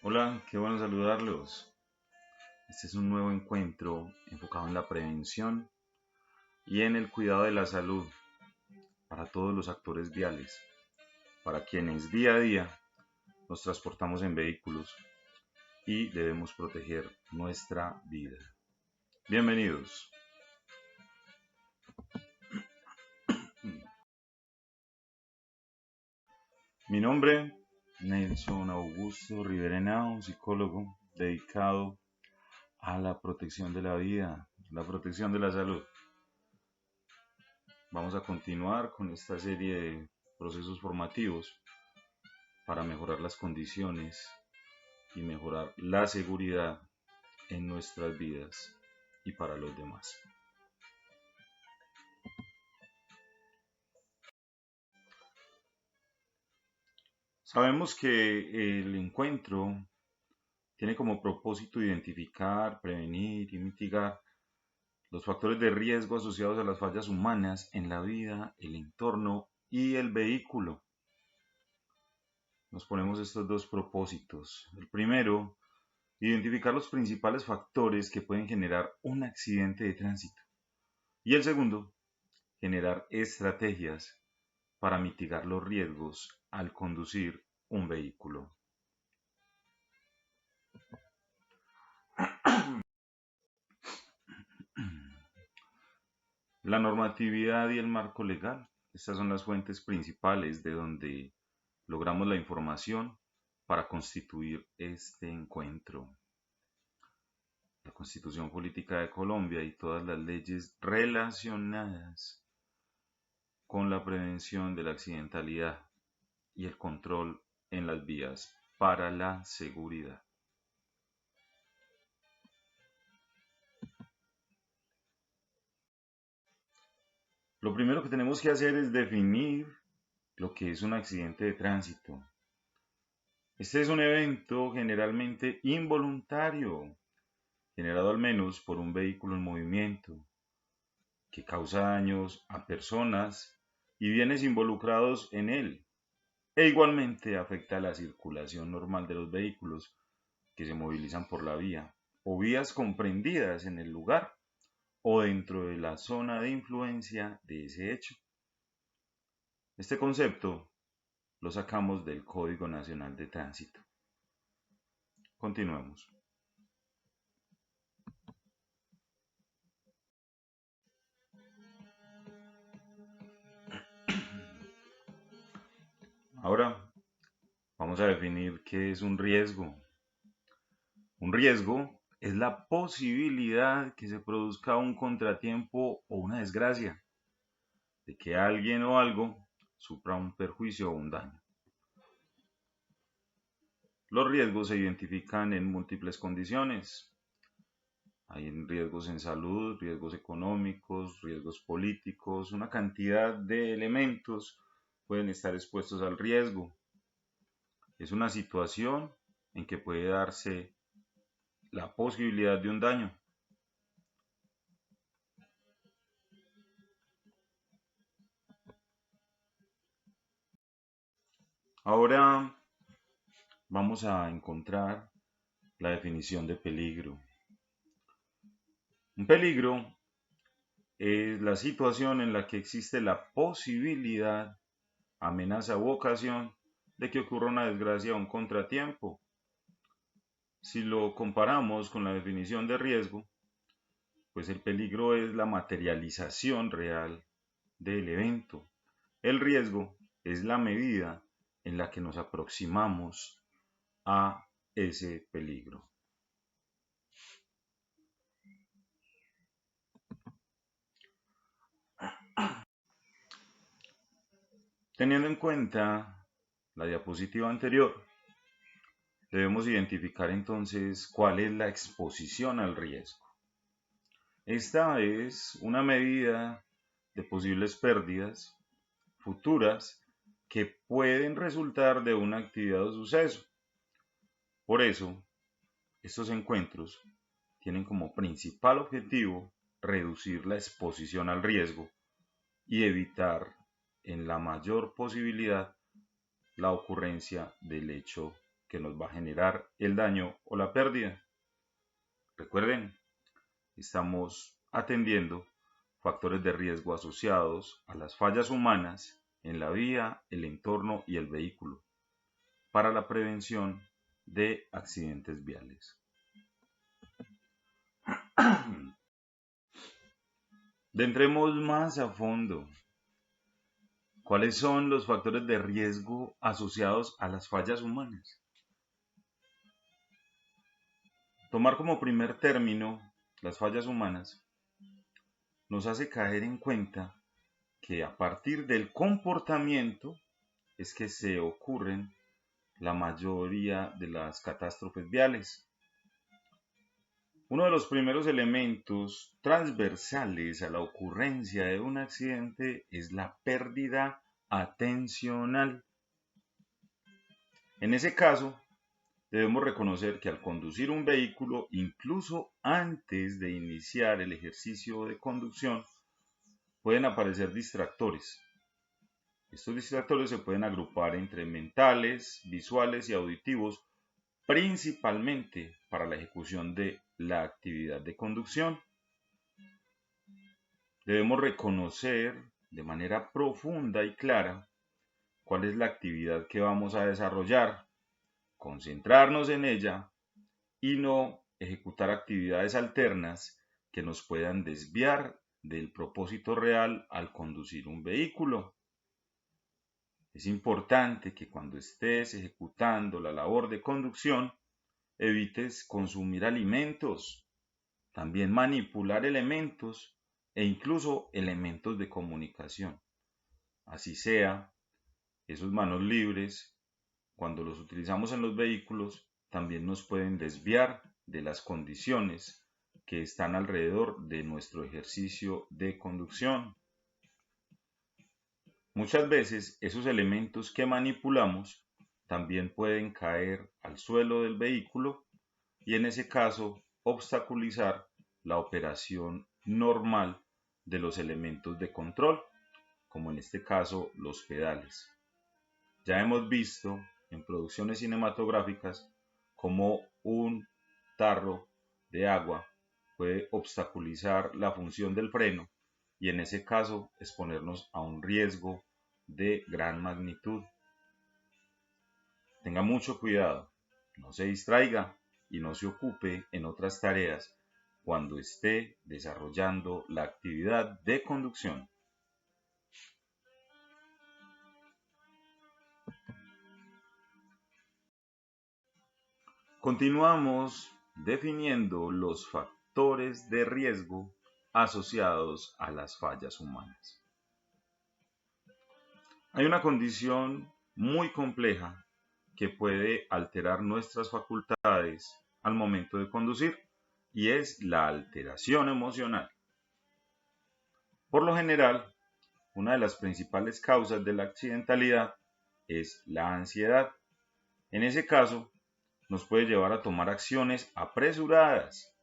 Hola, qué bueno saludarlos. Este es un nuevo encuentro enfocado en la prevención y en el cuidado de la salud para todos los actores viales, para quienes día a día nos transportamos en vehículos y debemos proteger nuestra vida. Bienvenidos. Mi nombre, Nelson Augusto Rivera Henao, psicólogo dedicado a la protección de la vida, la protección de la salud. Vamos a continuar con esta serie de procesos formativos para mejorar las condiciones y mejorar la seguridad en nuestras vidas y para los demás. Sabemos que el encuentro tiene como propósito identificar, prevenir y mitigar los factores de riesgo asociados a las fallas humanas en la vida, el entorno y el vehículo. Nos ponemos estos dos propósitos. El primero, identificar los principales factores que pueden generar un accidente de tránsito. Y el segundo, generar estrategias para mitigar los riesgos al conducir un vehículo. La normatividad y el marco legal. Estas son las fuentes principales de donde logramos la información para constituir este encuentro. La Constitución Política de Colombia y todas las leyes relacionadas con la prevención de la accidentalidad y el control en las vías para la seguridad. Lo primero que tenemos que hacer es definir lo que es un accidente de tránsito. Este es un evento generalmente involuntario, generado al menos por un vehículo en movimiento, que causa daños a personas y bienes involucrados en él, e igualmente afecta a la circulación normal de los vehículos que se movilizan por la vía, o vías comprendidas en el lugar o dentro de la zona de influencia de ese hecho. Este concepto lo sacamos del Código Nacional de Tránsito. Continuemos. Ahora vamos a definir qué es un riesgo. Un riesgo es la posibilidad que se produzca un contratiempo o una desgracia, de que alguien o algo sufra un perjuicio o un daño. Los riesgos se identifican en múltiples condiciones. Hay riesgos en salud, riesgos económicos, riesgos políticos, una cantidad de elementos pueden estar expuestos al riesgo. Es una situación en que puede darse la posibilidad de un daño. Ahora vamos a encontrar la definición de peligro. Un peligro es la situación en la que existe la posibilidad, amenaza u ocasión de que ocurra una desgracia o un contratiempo. Si lo comparamos con la definición de riesgo, pues el peligro es la materialización real del evento. El riesgo es la medida en la que nos aproximamos a ese peligro. Teniendo en cuenta la diapositiva anterior, debemos identificar entonces cuál es la exposición al riesgo. Esta es una medida de posibles pérdidas futuras que pueden resultar de una actividad o suceso. Por eso, estos encuentros tienen como principal objetivo reducir la exposición al riesgo y evitar en la mayor posibilidad la ocurrencia del hecho que nos va a generar el daño o la pérdida. Recuerden, estamos atendiendo factores de riesgo asociados a las fallas humanas en la vía, el entorno y el vehículo para la prevención de accidentes viales. Entremos más a fondo. ¿Cuáles son los factores de riesgo asociados a las fallas humanas? Tomar como primer término las fallas humanas nos hace caer en cuenta que a partir del comportamiento es que se ocurren la mayoría de las catástrofes viales. Uno de los primeros elementos transversales a la ocurrencia de un accidente es la pérdida atencional. En ese caso, debemos reconocer que al conducir un vehículo, incluso antes de iniciar el ejercicio de conducción, pueden aparecer distractores. Estos distractores se pueden agrupar entre mentales, visuales y auditivos, principalmente para la ejecución de la actividad de conducción. Debemos reconocer de manera profunda y clara cuál es la actividad que vamos a desarrollar, concentrarnos en ella y no ejecutar actividades alternas que nos puedan desviar del propósito real al conducir un vehículo. Es importante que cuando estés ejecutando la labor de conducción, evites consumir alimentos, también manipular elementos e incluso elementos de comunicación. Así sea, esos manos libres, cuando los utilizamos en los vehículos, también nos pueden desviar de las condiciones que están alrededor de nuestro ejercicio de conducción. Muchas veces esos elementos que manipulamos también pueden caer al suelo del vehículo y en ese caso obstaculizar la operación normal de los elementos de control, como en este caso los pedales. Ya hemos visto en producciones cinematográficas cómo un tarro de agua puede obstaculizar la función del freno y en ese caso exponernos a un riesgo de gran magnitud. Tenga mucho cuidado, no se distraiga y no se ocupe en otras tareas cuando esté desarrollando la actividad de conducción. Continuamos definiendo los factores de riesgo asociados a las fallas humanas. Hay una condición muy compleja que puede alterar nuestras facultades al momento de conducir y es la alteración emocional. Por lo general, una de las principales causas de la accidentalidad es la ansiedad. En ese caso, nos puede llevar a tomar acciones apresuradas.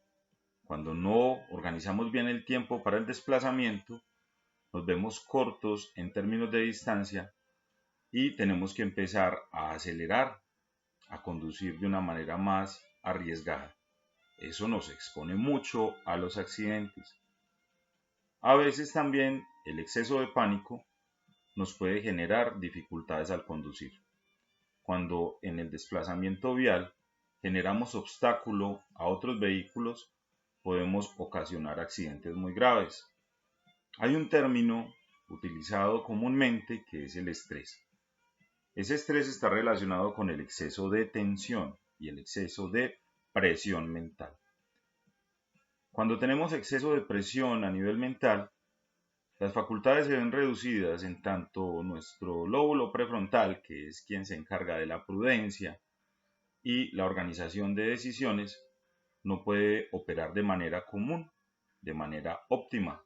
Cuando no organizamos bien el tiempo para el desplazamiento, nos vemos cortos en términos de distancia y tenemos que empezar a acelerar, a conducir de una manera más arriesgada. Eso nos expone mucho a los accidentes. A veces también el exceso de pánico nos puede generar dificultades al conducir. Cuando en el desplazamiento vial generamos obstáculo a otros vehículos, podemos ocasionar accidentes muy graves. Hay un término utilizado comúnmente que es el estrés. Ese estrés está relacionado con el exceso de tensión y el exceso de presión mental. Cuando tenemos exceso de presión a nivel mental, las facultades se ven reducidas en tanto nuestro lóbulo prefrontal, que es quien se encarga de la prudencia y la organización de decisiones, no puede operar de manera común, de manera óptima.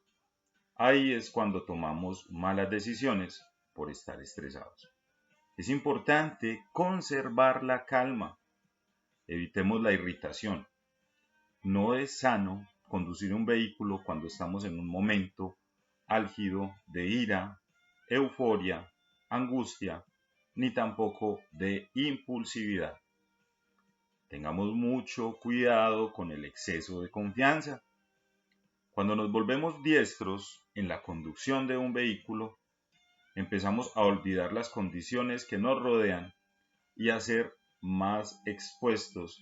Ahí es cuando tomamos malas decisiones por estar estresados. Es importante conservar la calma. Evitemos la irritación. No es sano conducir un vehículo cuando estamos en un momento álgido de ira, euforia, angustia, ni tampoco de impulsividad. Tengamos mucho cuidado con el exceso de confianza. Cuando nos volvemos diestros en la conducción de un vehículo, empezamos a olvidar las condiciones que nos rodean y a ser más expuestos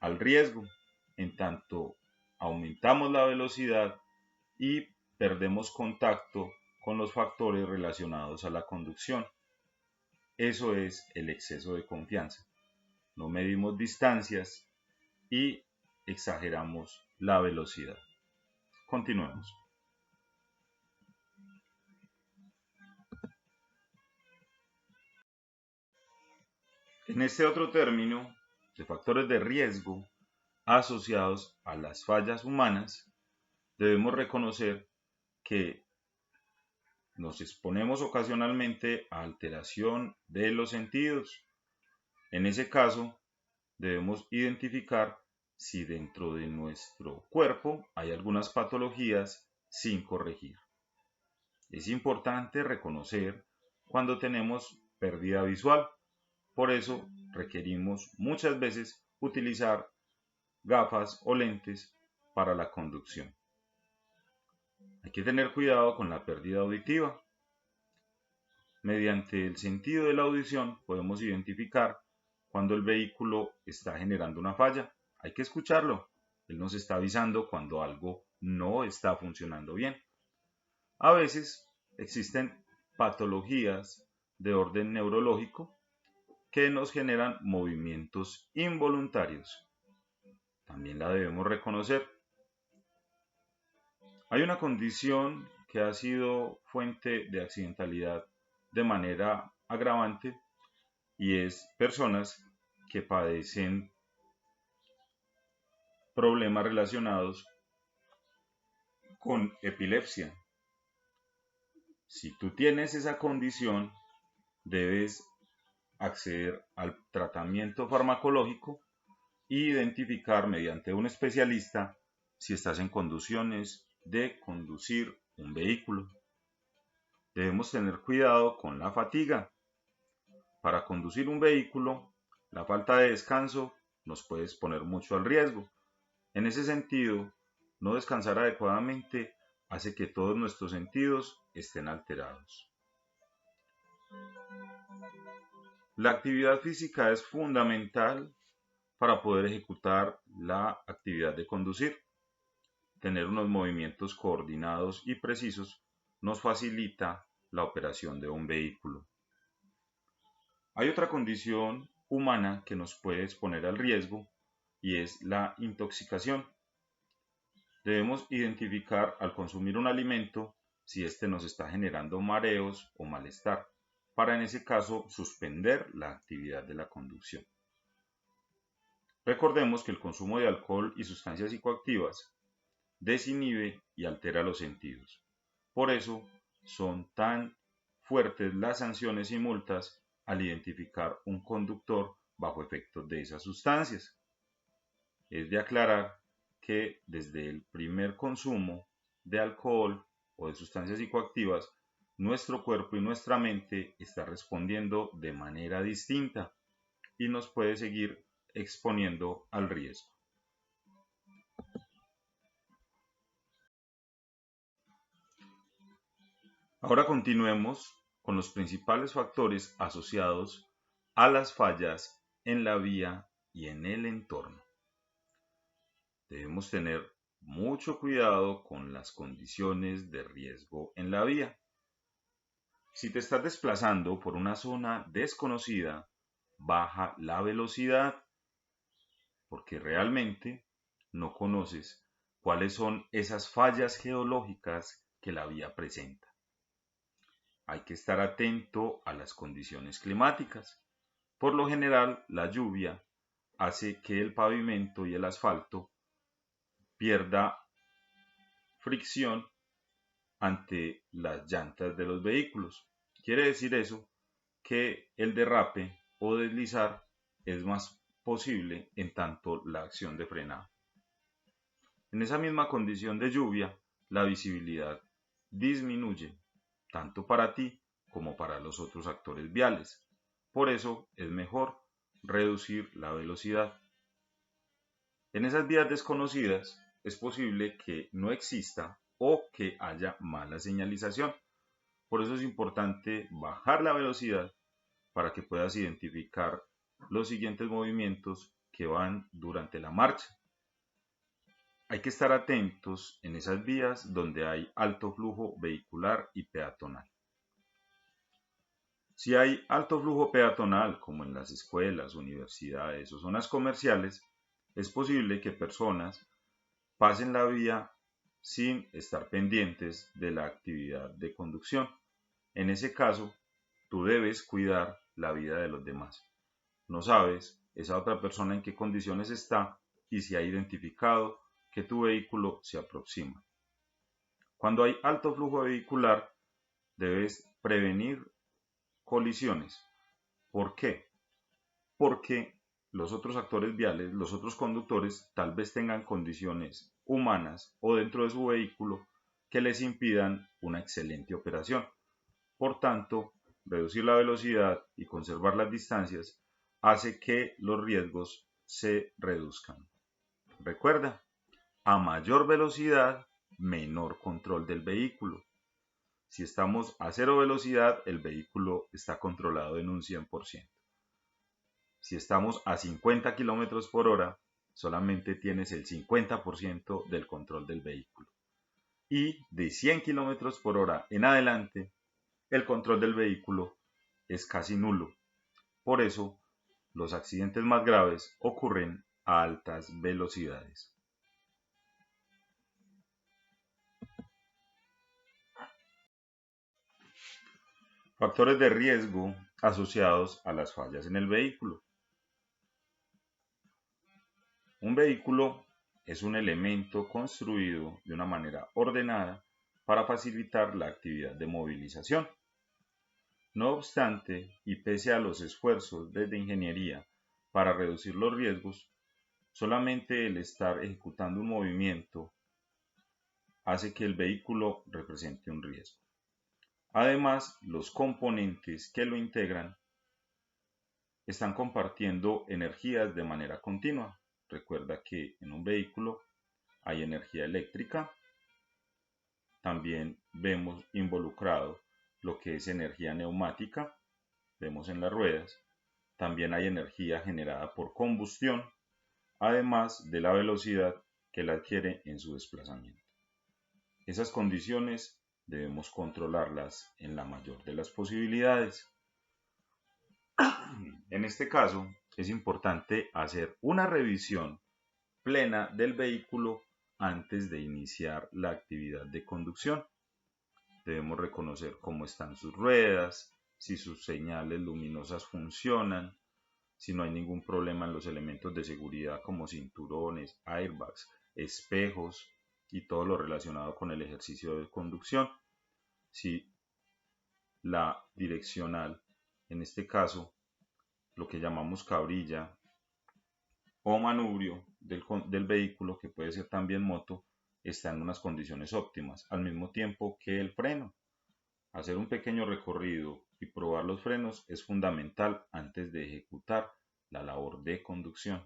al riesgo, en tanto aumentamos la velocidad y perdemos contacto con los factores relacionados a la conducción. Eso es el exceso de confianza. No medimos distancias y exageramos la velocidad. Continuemos. En este otro término de factores de riesgo asociados a las fallas humanas, debemos reconocer que nos exponemos ocasionalmente a alteración de los sentidos. En ese caso, debemos identificar si dentro de nuestro cuerpo hay algunas patologías sin corregir. Es importante reconocer cuando tenemos pérdida visual. Por eso requerimos muchas veces utilizar gafas o lentes para la conducción. Hay que tener cuidado con la pérdida auditiva. Mediante el sentido de la audición podemos identificar cuando el vehículo está generando una falla. Hay que escucharlo. Él nos está avisando cuando algo no está funcionando bien. A veces existen patologías de orden neurológico que nos generan movimientos involuntarios. También la debemos reconocer. Hay una condición que ha sido fuente de accidentalidad de manera agravante y es personas que padecen problemas relacionados con epilepsia. Si tú tienes esa condición, debes acceder al tratamiento farmacológico e identificar mediante un especialista si estás en condiciones de conducir un vehículo. Debemos tener cuidado con la fatiga. Para conducir un vehículo, la falta de descanso nos puede exponer mucho al riesgo. En ese sentido, no descansar adecuadamente hace que todos nuestros sentidos estén alterados. La actividad física es fundamental para poder ejecutar la actividad de conducir. Tener unos movimientos coordinados y precisos nos facilita la operación de un vehículo. Hay otra condición humana que nos puede exponer al riesgo y es la intoxicación. Debemos identificar al consumir un alimento si éste nos está generando mareos o malestar, para en ese caso suspender la actividad de la conducción. Recordemos que el consumo de alcohol y sustancias psicoactivas desinhibe y altera los sentidos. Por eso son tan fuertes las sanciones y multas al identificar un conductor bajo efectos de esas sustancias. Es de aclarar que desde el primer consumo de alcohol o de sustancias psicoactivas, nuestro cuerpo y nuestra mente está respondiendo de manera distinta y nos puede seguir exponiendo al riesgo. Ahora continuemos con los principales factores asociados a las fallas en la vía y en el entorno. Debemos tener mucho cuidado con las condiciones de riesgo en la vía. Si te estás desplazando por una zona desconocida, baja la velocidad porque realmente no conoces cuáles son esas fallas geológicas que la vía presenta. Hay que estar atento a las condiciones climáticas. Por lo general, la lluvia hace que el pavimento y el asfalto pierda fricción ante las llantas de los vehículos. Quiere decir eso que el derrape o deslizar es más posible en tanto la acción de frenado. En esa misma condición de lluvia, la visibilidad disminuye, tanto para ti como para los otros actores viales. Por eso es mejor reducir la velocidad. En esas vías desconocidas es posible que no exista o que haya mala señalización. Por eso es importante bajar la velocidad para que puedas identificar los siguientes movimientos que van durante la marcha. Hay que estar atentos en esas vías donde hay alto flujo vehicular y peatonal. Si hay alto flujo peatonal, como en las escuelas, universidades o zonas comerciales, es posible que personas pasen la vía sin estar pendientes de la actividad de conducción. En ese caso, tú debes cuidar la vida de los demás. No sabes esa otra persona en qué condiciones está y si ha identificado que tu vehículo se aproxima. Cuando hay alto flujo vehicular, debes prevenir colisiones. ¿Por qué? Porque los otros actores viales, los otros conductores, tal vez tengan condiciones humanas o dentro de su vehículo que les impidan una excelente operación. Por tanto, reducir la velocidad y conservar las distancias hace que los riesgos se reduzcan. Recuerda, a mayor velocidad, menor control del vehículo. Si estamos a cero velocidad, el vehículo está controlado en un 100%. Si estamos a 50 km por hora, solamente tienes el 50% del control del vehículo. Y de 100 km por hora en adelante, el control del vehículo es casi nulo. Por eso, los accidentes más graves ocurren a altas velocidades. Factores de riesgo asociados a las fallas en el vehículo. Un vehículo es un elemento construido de una manera ordenada para facilitar la actividad de movilización. No obstante, y pese a los esfuerzos desde ingeniería para reducir los riesgos, solamente el estar ejecutando un movimiento hace que el vehículo represente un riesgo. Además, los componentes que lo integran están compartiendo energías de manera continua. Recuerda que en un vehículo hay energía eléctrica, también vemos involucrado lo que es energía neumática, vemos en las ruedas, también hay energía generada por combustión, además de la velocidad que la adquiere en su desplazamiento. Esas condiciones debemos controlarlas en la mayor de las posibilidades. En este caso, es importante hacer una revisión plena del vehículo antes de iniciar la actividad de conducción. Debemos reconocer cómo están sus ruedas, si sus señales luminosas funcionan, si no hay ningún problema en los elementos de seguridad como cinturones, airbags, espejos y todo lo relacionado con el ejercicio de conducción. Si la direccional, en este caso, lo que llamamos cabrilla o manubrio del vehículo, que puede ser también moto, está en unas condiciones óptimas, al mismo tiempo que el freno. Hacer un pequeño recorrido y probar los frenos es fundamental antes de ejecutar la labor de conducción.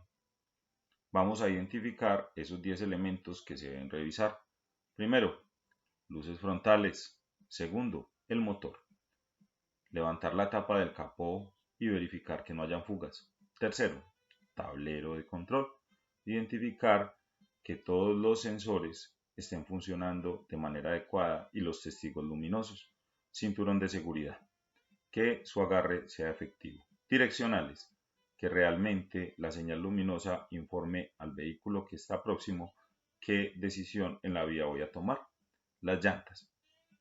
Vamos a identificar esos 10 elementos que se deben revisar. Primero, luces frontales. Segundo, el motor. Levantar la tapa del capó y verificar que no hayan fugas. Tercero, tablero de control. Identificar que todos los sensores estén funcionando de manera adecuada y los testigos luminosos. Cinturón de seguridad. Que su agarre sea efectivo. Direccionales. Que realmente la señal luminosa informe al vehículo que está próximo qué decisión en la vía voy a tomar. Las llantas.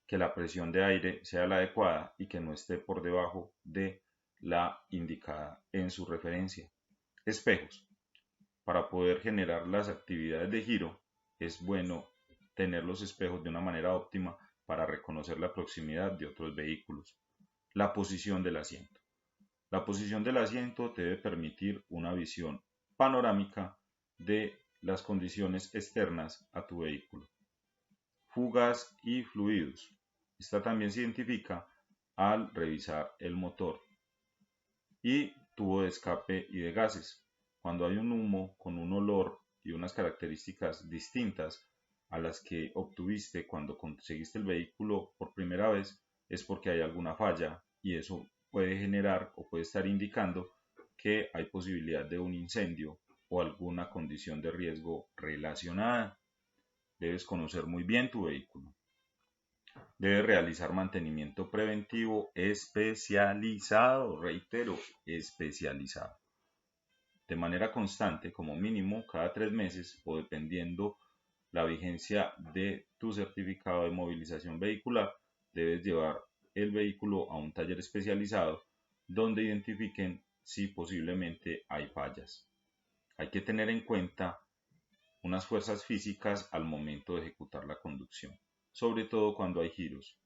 Que la presión de aire sea la adecuada y que no esté por debajo de la indicada en su referencia. Espejos. Para poder generar las actividades de giro, es bueno tener los espejos de una manera óptima para reconocer la proximidad de otros vehículos. La posición del asiento. La posición del asiento debe permitir una visión panorámica de las condiciones externas a tu vehículo. Fugas y fluidos. Esta también se identifica al revisar el motor. Y tubo de escape y de gases. Cuando hay un humo con un olor y unas características distintas a las que obtuviste cuando conseguiste el vehículo por primera vez, es porque hay alguna falla y eso puede generar o puede estar indicando que hay posibilidad de un incendio o alguna condición de riesgo relacionada. Debes conocer muy bien tu vehículo. Debes realizar mantenimiento preventivo especializado, reitero, especializado, de manera constante, como mínimo cada 3 meses o dependiendo la vigencia de tu certificado de movilización vehicular, debes llevar el vehículo a un taller especializado donde identifiquen si posiblemente hay fallas. Hay que tener en cuenta unas fuerzas físicas al momento de ejecutar la conducción, sobre todo cuando hay giros.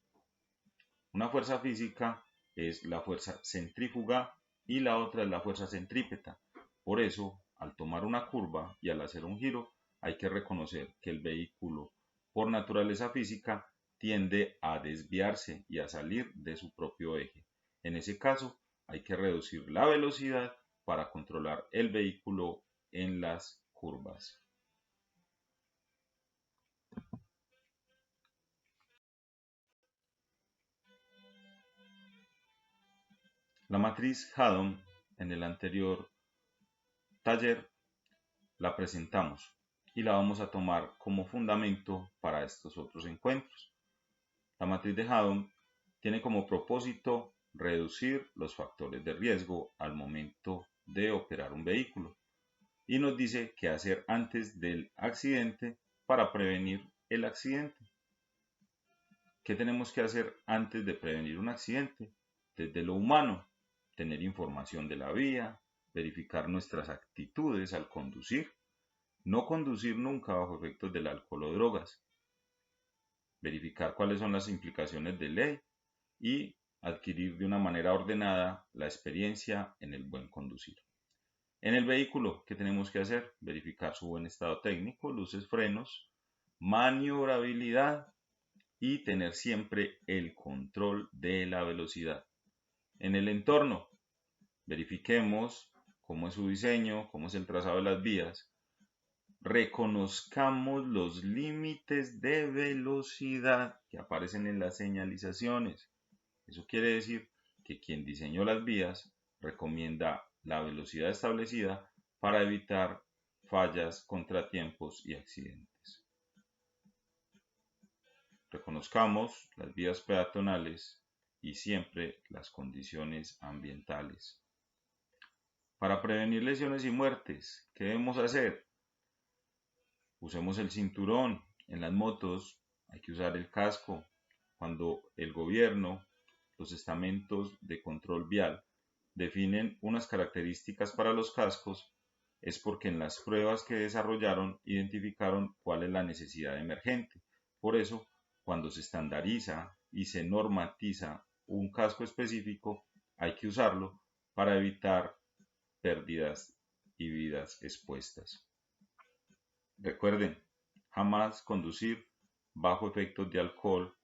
Una fuerza física es la fuerza centrífuga y la otra es la fuerza centrípeta. Por eso, al tomar una curva y al hacer un giro, hay que reconocer que el vehículo, por naturaleza física, tiende a desviarse y a salir de su propio eje. En ese caso, hay que reducir la velocidad para controlar el vehículo en las curvas. La matriz Haddon en el anterior taller la presentamos y la vamos a tomar como fundamento para estos otros encuentros. La matriz de Haddon tiene como propósito reducir los factores de riesgo al momento de operar un vehículo y nos dice qué hacer antes del accidente para prevenir el accidente. ¿Qué tenemos que hacer antes de prevenir un accidente? Desde lo humano, tener información de la vía, verificar nuestras actitudes al conducir, no conducir nunca bajo efectos del alcohol o drogas, verificar cuáles son las implicaciones de ley y adquirir de una manera ordenada la experiencia en el buen conducir. En el vehículo, ¿qué tenemos que hacer? Verificar su buen estado técnico, luces, frenos, maniobrabilidad y tener siempre el control de la velocidad. En el entorno, verifiquemos cómo es su diseño, cómo es el trazado de las vías, reconozcamos los límites de velocidad que aparecen en las señalizaciones. Eso quiere decir que quien diseñó las vías recomienda la velocidad establecida para evitar fallas, contratiempos y accidentes. Reconozcamos las vías peatonales y siempre las condiciones ambientales. Para prevenir lesiones y muertes, ¿qué debemos hacer? Usemos el cinturón. En las motos hay que usar el casco. Cuando el gobierno, los estamentos de control vial definen unas características para los cascos, es porque en las pruebas que desarrollaron identificaron cuál es la necesidad emergente. Por eso, cuando se estandariza y se normatiza un casco específico, hay que usarlo para evitar pérdidas y vidas expuestas. Recuerden, jamás conducir bajo efectos de alcohol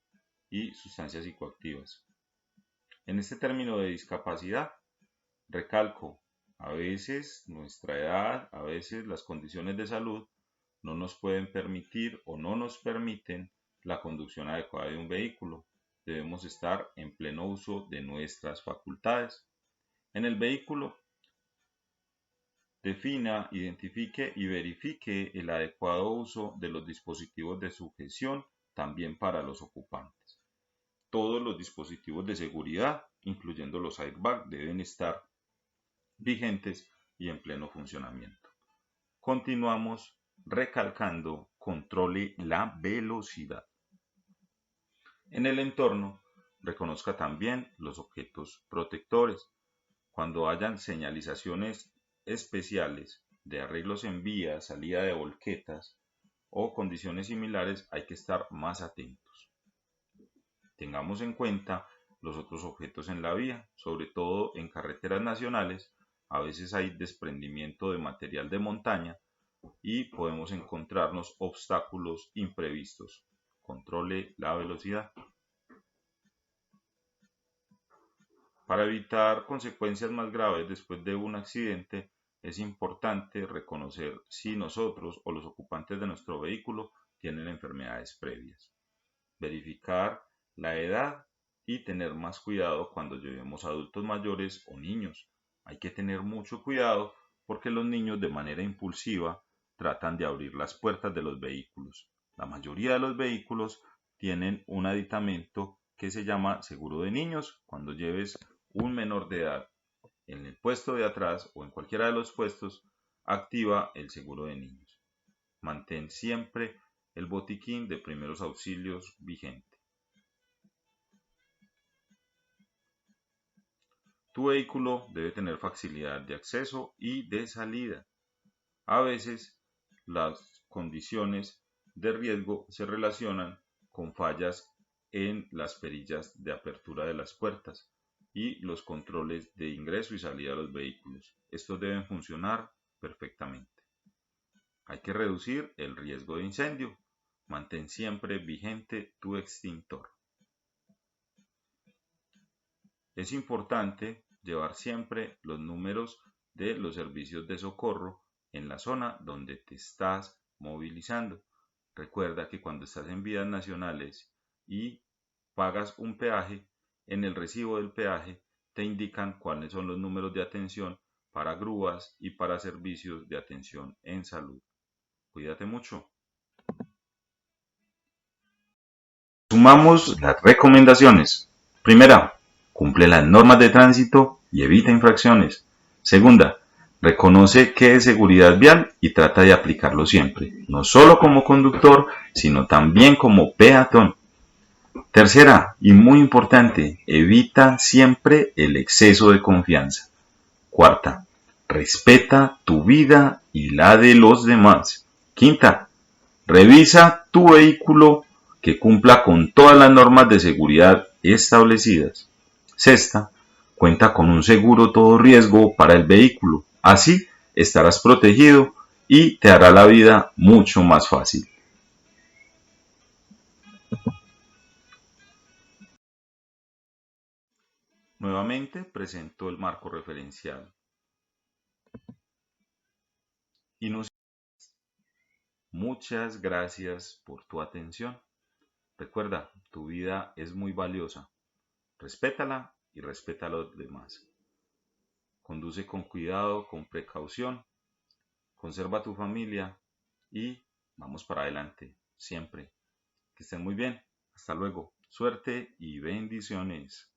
y sustancias psicoactivas. En este término de discapacidad, recalco, a veces nuestra edad, a veces las condiciones de salud no nos pueden permitir o no nos permiten la conducción adecuada de un vehículo. Debemos estar en pleno uso de nuestras facultades. En el vehículo, defina, identifique y verifique el adecuado uso de los dispositivos de sujeción también para los ocupantes. Todos los dispositivos de seguridad, incluyendo los airbags, deben estar vigentes y en pleno funcionamiento. Continuamos recalcando, controle la velocidad. En el entorno, reconozca también los objetos protectores. Cuando hayan señalizaciones especiales de arreglos en vías, salida de volquetas o condiciones similares, hay que estar más atentos. Tengamos en cuenta los otros objetos en la vía, sobre todo en carreteras nacionales. A veces hay desprendimiento de material de montaña y podemos encontrarnos obstáculos imprevistos. Controle la velocidad. Para evitar consecuencias más graves después de un accidente, es importante reconocer si nosotros o los ocupantes de nuestro vehículo tienen enfermedades previas. Verificar la edad y tener más cuidado cuando llevemos adultos mayores o niños. Hay que tener mucho cuidado porque los niños de manera impulsiva tratan de abrir las puertas de los vehículos. La mayoría de los vehículos tienen un aditamento que se llama seguro de niños. Cuando lleves un menor de edad en el puesto de atrás o en cualquiera de los puestos, activa el seguro de niños. Mantén siempre el botiquín de primeros auxilios vigente. Tu vehículo debe tener facilidad de acceso y de salida. A veces, las condiciones de riesgo se relacionan con fallas en las perillas de apertura de las puertas y los controles de ingreso y salida de los vehículos. Estos deben funcionar perfectamente. Hay que reducir el riesgo de incendio. Mantén siempre vigente tu extintor. Es importante llevar siempre los números de los servicios de socorro en la zona donde te estás movilizando. Recuerda que cuando estás en vías nacionales y pagas un peaje, en el recibo del peaje te indican cuáles son los números de atención para grúas y para servicios de atención en salud. Cuídate mucho. Sumamos las recomendaciones. Primera, cumple las normas de tránsito y evita infracciones. Segunda, reconoce qué es seguridad vial y trata de aplicarlo siempre, no solo como conductor, sino también como peatón. Tercera, y muy importante, evita siempre el exceso de confianza. Cuarta, respeta tu vida y la de los demás. Quinta, revisa tu vehículo que cumpla con todas las normas de seguridad establecidas. Sexta, cuenta con un seguro todo riesgo para el vehículo. Así estarás protegido y te hará la vida mucho más fácil. Nuevamente presento el marco referencial. Y muchas gracias por tu atención. Recuerda, tu vida es muy valiosa. Respétala y respeta a los demás. Conduce con cuidado, con precaución, conserva tu familia y vamos para adelante, siempre. Que estén muy bien. Hasta luego. Suerte y bendiciones.